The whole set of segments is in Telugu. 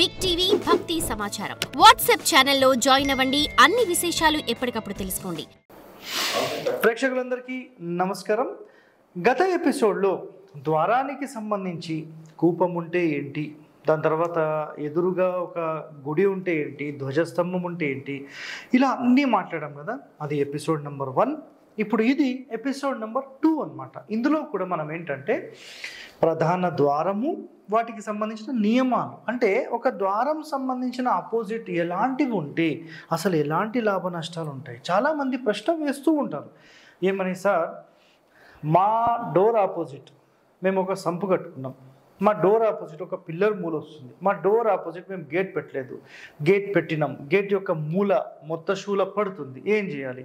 బిగ్ టీవీ భక్తి సమాచారం వాట్సాప్ ఛానల్లో జాయిన్ అవ్వండి. అన్ని విశేషాలు ఎప్పటికప్పుడు తెలుసుకోండి. ప్రేక్షకులందరికీ నమస్కారం. గత ఎపిసోడ్లో ద్వారానికి సంబంధించి కూపం ఉంటే ఏంటి, దాని తర్వాత ఎదురుగా ఒక గుడి ఉంటే ఏంటి, ధ్వజస్తంభం ఉంటే ఏంటి, ఇలా అన్నీ మాట్లాడాం కదా. అది ఎపిసోడ్ నెంబర్ 1. ఇప్పుడు ఇది ఎపిసోడ్ నెంబర్ 2 అన్నమాట. ఇందులో కూడా మనం ఏంటంటే ప్రధాన ద్వారము, వాటికి సంబంధించిన నియమాలు, అంటే ఒక ద్వారం సంబంధించిన ఆపోజిట్ ఎలాంటివి ఉంటే అసలు ఎలాంటి లాభ నష్టాలు ఉంటాయి. చాలామంది ప్రశ్న వేస్తూ ఉంటారు, ఏమని సార్ మా డోర్ ఆపోజిట్ మేము ఒక సంపు కట్టుకున్నాం, మా డోర్ ఆపోజిట్ ఒక పిల్లర్ మూల వస్తుంది, మా డోర్ ఆపోజిట్ మేము గేట్ పెట్టలేదు, గేట్ పెట్టినాం, గేట్ యొక్క మూల మొత్తం శూల పడుతుంది, ఏం చేయాలి?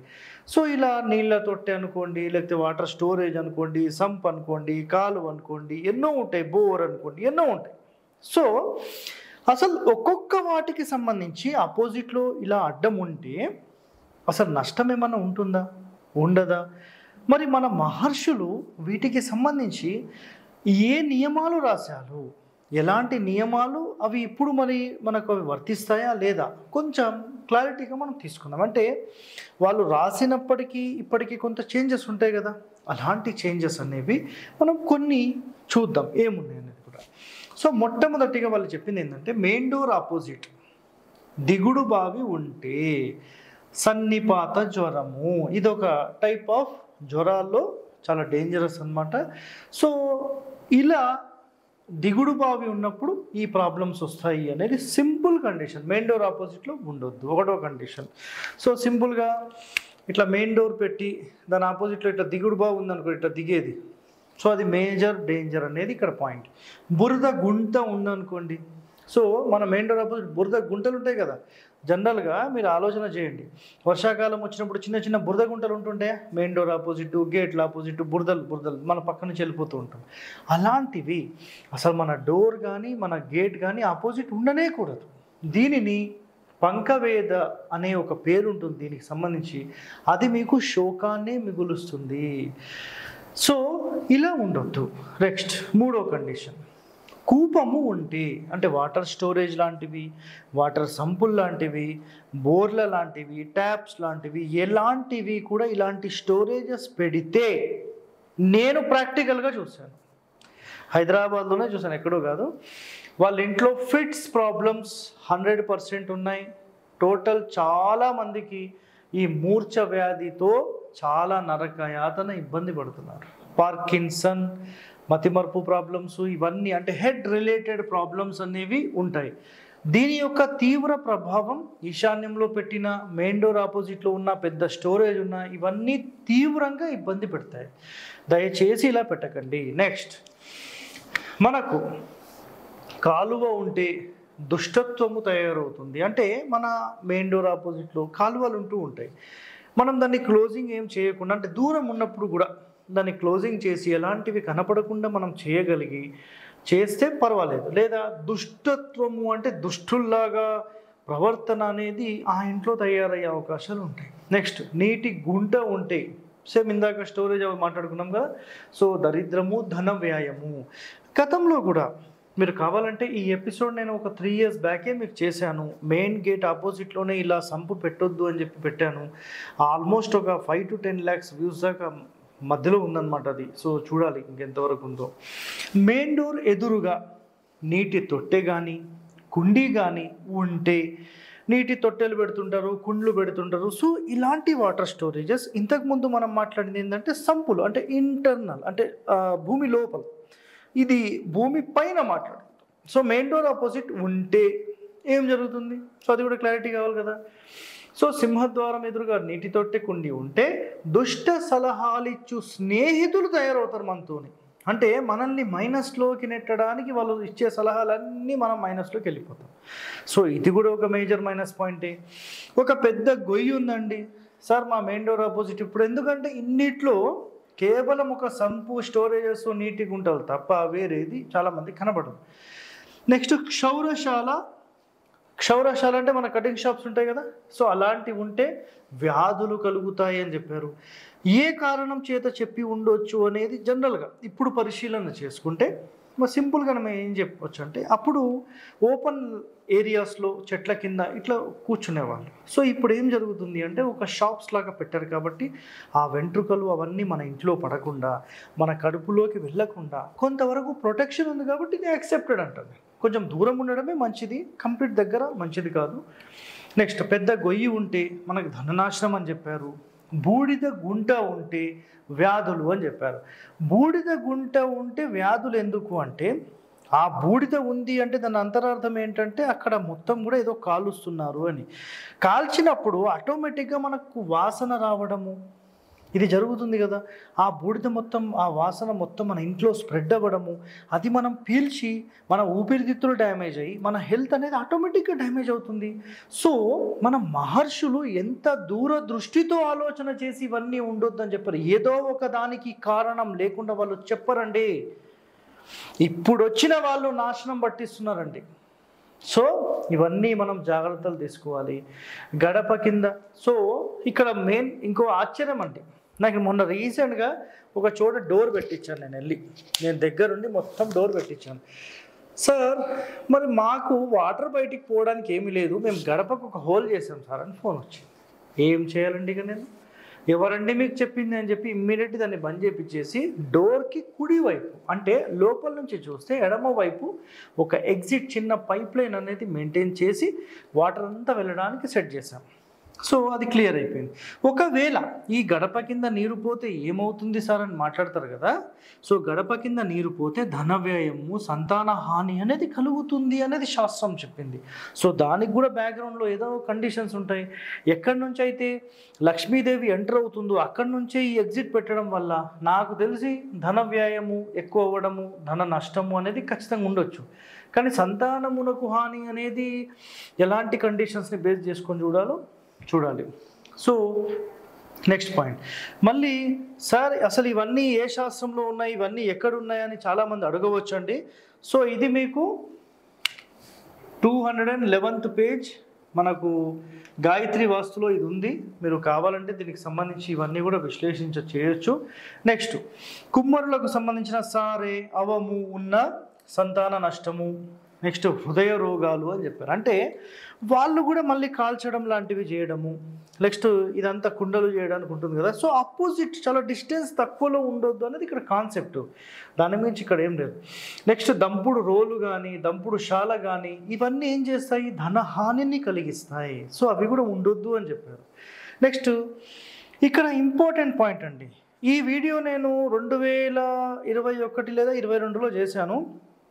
సో ఇలా నీళ్ళ తొట్టె అనుకోండి, లేకపోతే వాటర్ స్టోరేజ్ అనుకోండి, సంప్ అనుకోండి, కాలువ అనుకోండి, ఎన్నో ఉంటాయి, బోర్ అనుకోండి, ఎన్నో ఉంటాయి. సో అసలు ఒక్కొక్క వాటికి సంబంధించి ఆపోజిట్లో ఇలా అడ్డం ఉంటే అసలు నష్టం ఏమన్నా ఉంటుందా, ఉండదా? మరి మన మహర్షులు వీటికి సంబంధించి ఏ నియమాలు రాశారు, ఎలాంటి నియమాలు, అవి ఇప్పుడు మరి మనకు అవి వర్తిస్తాయా లేదా, కొంచెం క్లారిటీగా మనం తీసుకుందాం. అంటే వాళ్ళు రాసినప్పటికీ ఇప్పటికీ కొంత చేంజెస్ ఉంటాయి కదా, అలాంటి చేంజెస్ అనేవి మనం కొన్ని చూద్దాం ఏమున్నాయి అనేది కూడా. సో మొట్టమొదటిగా వాళ్ళు చెప్పింది ఏంటంటే మెయిన్ డోర్ ఆపోజిట్ దిగుడు బావి ఉంటే సన్నిపాత జ్వరము, ఇదొక టైప్ ఆఫ్ జ్వరాల్లో చాలా డేంజరస్ అన్నమాట. సో ఇలా దిగుడు బావి ఉన్నప్పుడు ఈ ప్రాబ్లమ్స్ వస్తాయి అనేది సింపుల్ కండిషన్. మెయిన్ డోర్ ఆపోజిట్లో ఉండొద్దు, ఒకటో కండిషన్. సో సింపుల్గా ఇట్లా మెయిన్ డోర్ పెట్టి దాని ఆపోజిట్లో ఇట్లా దిగుడు బావి ఉందనుకో, ఇట్లా దిగేది, సో అది మేజర్ డేంజర్ అనేది ఇక్కడ పాయింట్. బురద గుంట ఉందనుకోండి, సో మన మెయిన్ డోర్ ఆపోజిట్ బురద గుంటలు ఉంటాయి కదా, జనరల్గా మీరు ఆలోచన చేయండి, వర్షాకాలం వచ్చినప్పుడు చిన్న చిన్న బురద గుంటలు ఉంటుంటాయా, మెయిన్ డోర్ ఆపోజిట్, గేట్ల ఆపోజిట్ బురదలు మన పక్క నుంచి వెళ్ళిపోతూ ఉంటాం. అలాంటివి అసలు మన డోర్ కానీ మన గేట్ కానీ ఆపోజిట్ ఉండనే కూడదు. దీనిని పంకవేద అనే ఒక పేరు ఉంటుంది దీనికి సంబంధించి, అది మీకు శోకాన్నే మిగులుస్తుంది. సో ఇలా ఉండొద్దు. నెక్స్ట్ మూడో కండిషన్, కూపము ఉంటే, అంటే వాటర్ స్టోరేజ్ లాంటివి, వాటర్ సంపుల్ లాంటివి, బోర్ల లాంటివి, ట్యాప్స్ లాంటివి, ఎలాంటివి కూడా ఇలాంటి స్టోరేజెస్ పెడితే, నేను ప్రాక్టికల్గా చూశాను, హైదరాబాద్లోనే చూశాను, ఎక్కడో కాదు. వాళ్ళ ఇంట్లో ఫిట్స్ ప్రాబ్లమ్స్ 100% ఉన్నాయి. టోటల్ చాలామందికి ఈ మూర్ఛ వ్యాధితో చాలా నరకయాతన ఇబ్బంది పడుతున్నారు. పార్కిన్సన్, మతిమరుపు ప్రాబ్లమ్స్, ఇవన్నీ అంటే హెడ్ రిలేటెడ్ ప్రాబ్లమ్స్ అనేవి ఉంటాయి. దీని యొక్క తీవ్ర ప్రభావం ఈశాన్యంలో పెట్టిన మెయిన్ డోర్ ఆపోజిట్లో ఉన్న పెద్ద స్టోరేజ్ ఉన్న ఇవన్నీ తీవ్రంగా ఇబ్బంది పెడతాయి. దయచేసి ఇలా పెట్టకండి. నెక్స్ట్, మనకు కాలువ ఉంటే దుష్టత్వము తయారవుతుంది. అంటే మన మెయిన్ డోర్ ఆపోజిట్లో కాలువలు ఉంటూ ఉంటాయి, మనం దాన్ని క్లోజింగ్ ఏం చేయకుండా, అంటే దూరం ఉన్నప్పుడు కూడా దాన్ని క్లోజింగ్ చేసి ఎలాంటివి కనపడకుండా మనం చేయగలిగి చేస్తే పర్వాలేదు. లేదా దుష్టత్వము అంటే దుష్టుల్లాగా ప్రవర్తన అనేది ఆ ఇంట్లో తయారయ్యే అవకాశాలు ఉంటాయి. నెక్స్ట్, నీటి గుంట ఉంటే, సేమ్ ఇందాక స్టోరేజ్ మాట్లాడుకున్నాం కదా, సో దరిద్రము, ధన వ్యయము. గతంలో కూడా మీరు కావాలంటే ఈ ఎపిసోడ్ నేను ఒక 3 years బ్యాకే మీకు చేశాను. మెయిన్ గేట్ ఆపోజిట్లోనే ఇలా సంపు పెట్టొద్దు అని చెప్పి పెట్టాను. ఆల్మోస్ట్ ఒక 5 to 10 lakhs వ్యూస్ దాకా మధ్యలో ఉందన్నమాట అది. సో చూడాలి ఇంకెంతవరకు ఉందో. మెయిన్ డోర్ ఎదురుగా నీటి తొట్టె కానీ కుండీ కానీ ఉంటే, నీటి తొట్టెలు పెడుతుంటారు, కుండ్లు పెడుతుంటారు. సో ఇలాంటి వాటర్ స్టోరేజెస్, ఇంతకుముందు మనం మాట్లాడింది ఏంటంటే సంపులు, అంటే ఇంటర్నల్, అంటే భూమి లోపల, ఇది భూమి పైన మాట్లాడుతుంది. సో మెయిన్ డోర్ ఆపోజిట్ ఉంటే ఏం జరుగుతుంది, సో అది కూడా క్లారిటీ కావాలి కదా. సో సింహద్వారం ఎదురుగా నీటి తొట్టె కుండి ఉంటే దుష్ట సలహాలిచ్చు స్నేహితులు తయారవుతారు మనతోని. అంటే మనల్ని మైనస్లోకి నెట్టడానికి వాళ్ళు ఇచ్చే సలహాలన్నీ మనం మైనస్లోకి వెళ్ళిపోతాం. సో ఇది కూడా ఒక మేజర్ మైనస్ పాయింటే. ఒక పెద్ద గొయ్యి ఉందండి సార్ మా మెయిన్ డోర్ ఆపోజిట్, ఇప్పుడు ఎందుకంటే ఇన్నిట్లో కేవలం ఒక సంపు, స్టోరేజెస్, నీటి గుంటలు తప్ప వేరేది చాలామంది కనబడదు. నెక్స్ట్ క్షౌరశాల అంటే మన కటింగ్ షాప్స్ ఉంటాయి కదా, సో అలాంటివి ఉంటే వ్యాధులు కలుగుతాయి అని చెప్పారు. ఏ కారణం చేత చెప్పి ఉండొచ్చు అనేది జనరల్గా ఇప్పుడు పరిశీలన చేసుకుంటే సింపుల్గా మనం ఏం చెప్పవచ్చు అంటే అప్పుడు ఓపెన్ ఏరియాస్లో చెట్ల కింద ఇట్లా కూర్చునేవాళ్ళు. సో ఇప్పుడు ఏం జరుగుతుంది అంటే ఒక షాప్స్ లాగా పెట్టారు కాబట్టి ఆ వెంట్రుకలు అవన్నీ మన ఇంట్లో పడకుండా మన కడుపులోకి వెళ్ళకుండా కొంతవరకు ప్రొటెక్షన్ ఉంది కాబట్టి ఇది యాక్సెప్టెడ్ అంటారు. కొంచెం దూరం ఉండడమే మంచిది, కంప్లీట్ దగ్గర మంచిది కాదు. నెక్స్ట్ పెద్ద గొయ్యి ఉంటే మనకు ధననాశనం అని చెప్పారు. బూడిద గుంట ఉంటే వ్యాధులు అని చెప్పారు. బూడిద గుంట ఉంటే వ్యాధులు ఎందుకు అంటే ఆ బూడిద ఉంది అంటే దాని అంతరార్థం ఏంటంటే అక్కడ మొత్తం కూడా ఏదో కాలుస్తున్నారు అని. కాల్చినప్పుడు ఆటోమేటిక్గా మనకు వాసన రావడము ఇది జరుగుతుంది కదా. ఆ బూడిద మొత్తం ఆ వాసన మొత్తం మన ఇంట్లో స్ప్రెడ్ అవ్వడము, అది మనం పీల్చి మన ఊపిరితిత్తులు డ్యామేజ్ అయ్యి మన హెల్త్ అనేది ఆటోమేటిక్గా డ్యామేజ్ అవుతుంది. సో మన మహర్షులు ఎంత దూరదృష్టితో ఆలోచన చేసి ఇవన్నీ ఉండొద్దని చెప్పారు. ఏదో ఒక దానికి కారణం లేకుండా వాళ్ళు చెప్పరండి. ఇప్పుడు వచ్చిన వాళ్ళు నాశనం పట్టిస్తున్నారండి. సో ఇవన్నీ మనం జాగ్రత్తలు తీసుకోవాలి. గడప కింద సో ఇక్కడ మెయిన్ ఇంకో ఆశ్చర్యం అంటే నాకు మొన్న రీసెంట్గా ఒక చోట డోర్ పెట్టించాను. నేను దగ్గరుండి మొత్తం డోర్ పెట్టించాను. సార్ మరి మాకు వాటర్ బయటికి పోవడానికి ఏమీ లేదు, మేము గడపకు ఒక హోల్ చేసాం సార్ అని ఫోన్ వచ్చింది. ఏం చేయాలండి ఇక నేను? ఎవరండి మీకు చెప్పింది అని చెప్పి ఇమ్మీడియట్లీ దాన్ని బంద్ చేయించేసి డోర్కి కుడి వైపు అంటే లోపల నుంచి చూస్తే ఎడమ వైపు ఒక ఎగ్జిట్ చిన్న పైప్ లైన్ అనేది మెయింటైన్ చేసి వాటర్ అంతా వెళ్ళడానికి సెట్ చేశాం. సో అది క్లియర్ అయిపోయింది. ఒకవేళ ఈ గడప కింద నీరు పోతే ఏమవుతుంది సార్ అని మాట్లాడతారు కదా. సో గడప కింద నీరు పోతే ధన వ్యయము, సంతాన హాని అనేది కలుగుతుంది అనేది శాస్త్రం చెప్పింది. సో దానికి కూడా బ్యాక్గ్రౌండ్లో ఏదో కండిషన్స్ ఉంటాయి. ఎక్కడి నుంచి అయితే లక్ష్మీదేవి ఎంటర్ అవుతుందో అక్కడి నుంచే ఈ ఎగ్జిట్ పెట్టడం వల్ల నాకు తెలిసి ధన వ్యయము ఎక్కువ అవ్వడము, ధన నష్టము అనేది ఖచ్చితంగా ఉండొచ్చు. కానీ సంతానమునకు హాని అనేది ఎలాంటి కండిషన్స్ని బేస్ చేసుకొని చూడాలి. సో నెక్స్ట్ పాయింట్ మళ్ళీ సార్ అసలు ఇవన్నీ ఏ శాస్త్రంలో ఉన్నాయి, ఇవన్నీ ఎక్కడ ఉన్నాయని చాలామంది అడగవచ్చు అండి. సో ఇది మీకు 211th పేజ్ మనకు గాయత్రి వాస్తులో ఇది ఉంది. మీరు కావాలంటే దీనికి సంబంధించి ఇవన్నీ కూడా చేయొచ్చు. నెక్స్ట్ కుమ్మరులకు సంబంధించిన సారే అవము ఉన్న సంతాన నష్టము, నెక్స్ట్ హృదయ రోగాలు అని చెప్పారు. అంటే వాళ్ళు కూడా మళ్ళీ కాల్చడం లాంటివి చేయడము, నెక్స్ట్ ఇదంతా కుండలు చేయడానికి ఉంటుంది కదా. సో ఆపోజిట్ చాలా డిస్టెన్స్ తక్కువలో ఉండొద్దు అనేది ఇక్కడ కాన్సెప్ట్. దాని మించి ఇక్కడ ఏం లేదు. నెక్స్ట్ దంపుడు రోలు కానీ దంపుడు శాల కానీ ఇవన్నీ ఏం చేస్తాయి, ధనహానిని కలిగిస్తాయి. సో అవి కూడా ఉండొద్దు అని చెప్పారు. నెక్స్ట్ ఇక్కడ ఇంపార్టెంట్ పాయింట్ అండి. ఈ వీడియో నేను 2021 లేదా 2022లో చేశాను.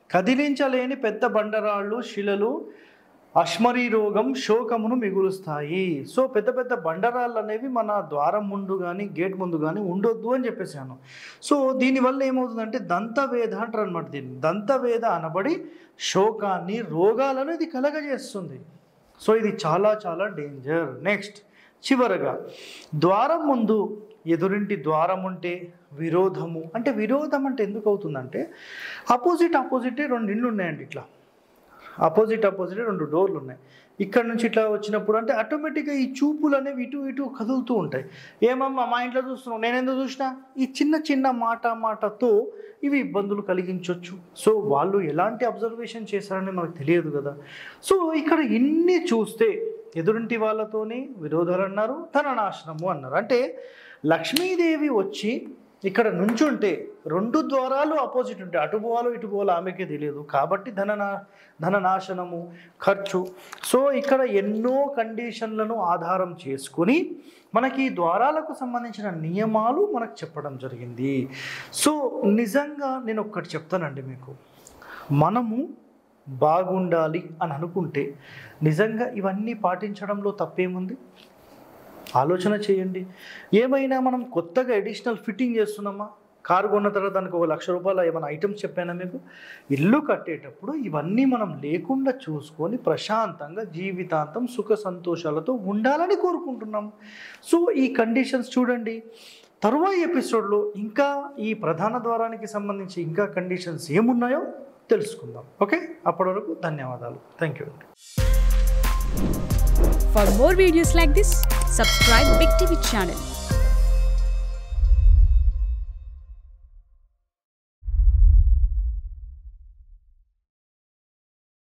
కదిలించలేని పెద్ద బండరాళ్ళు శిలలు అశ్మరీ రోగం శోకమును మిగులుస్తాయి. సో పెద్ద పెద్ద బండరాళ్ళు అనేవి మన ద్వారం ముందు కానీ గేట్ ముందు కానీ ఉండొద్దు అని చెప్పేసాను. సో దీనివల్ల ఏమవుతుందంటే దంతవేద అంటారు అనమాట. దీన్ని దంతవేద అనబడి శోకాన్ని రోగాలను ఇది కలగజేస్తుంది. సో ఇది చాలా చాలా డేంజర్. నెక్స్ట్ చివరగా ద్వారం ముందు ఎదురింటి ద్వారం ఉంటే విరోధము. అంటే విరోధం అంటే ఎందుకు అవుతుందంటే ఆపోజిటే 2 ఇండ్లు ఉన్నాయండి. ఇట్లా ఆపోజిటే 2 డోర్లు ఉన్నాయి. ఇక్కడ నుంచి ఇట్లా వచ్చినప్పుడు అంటే ఆటోమేటిక్గా ఈ చూపులు అనేవి ఇటు కదులుతూ ఉంటాయి. ఏమమ్మా మా ఇంట్లో చూస్తున్నావు, నేను ఎందుకు చూసినా, ఈ చిన్న మాటతో ఇవి ఇబ్బందులు కలిగించవచ్చు. సో వాళ్ళు ఎలాంటి అబ్జర్వేషన్ చేశారని మనకు తెలియదు కదా. సో ఇక్కడ ఇన్ని చూస్తే ఎదురింటి వాళ్ళతోని విరోధాలు అన్నారు, ధన నాశనము అన్నారు. అంటే లక్ష్మీదేవి వచ్చి ఇక్కడ నుంచుంటే 2 ద్వారాలు ఆపోజిట్ ఉంటాయి, అటు పోవాలో ఇటు పోవాలో ఆమెకే తెలియదు కాబట్టి ధన నాశనము, ఖర్చు. సో ఇక్కడ ఎన్నో కండిషన్లను ఆధారం చేసుకుని మనకి ఈ ద్వారాలకు సంబంధించిన నియమాలు మనకు చెప్పడం జరిగింది. సో నిజంగా నేను ఒక్కటి చెప్తానండి మీకు, మనము బాగుండాలి అని అనుకుంటే నిజంగా ఇవన్నీ పాటించడంలో తప్పేముంది? ఆలోచన చేయండి. ఏమైనా మనం కొత్తగా అడిషనల్ ఫిట్టింగ్ చేస్తున్నామా? కారు కొన్న తర్వాత దానికి ₹1,00,000 ఏమైనా ఐటమ్స్ చెప్పానా మీకు? ఇల్లు కట్టేటప్పుడు ఇవన్నీ మనం లేకుండా చూసుకొని ప్రశాంతంగా జీవితాంతం సుఖ సంతోషాలతో ఉండాలని కోరుకుంటున్నాం. సో ఈ కండిషన్స్ చూడండి. తరువాయి ఎపిసోడ్లో ఇంకా ఈ ప్రధాన ద్వారానికి సంబంధించి ఇంకా కండిషన్స్ ఏమున్నాయో తెలుసుకుందాం. ఓకే, అప్పటి వరకు ధన్యవాదాలు. Thank you. For more videos like this, subscribe Big TV channel.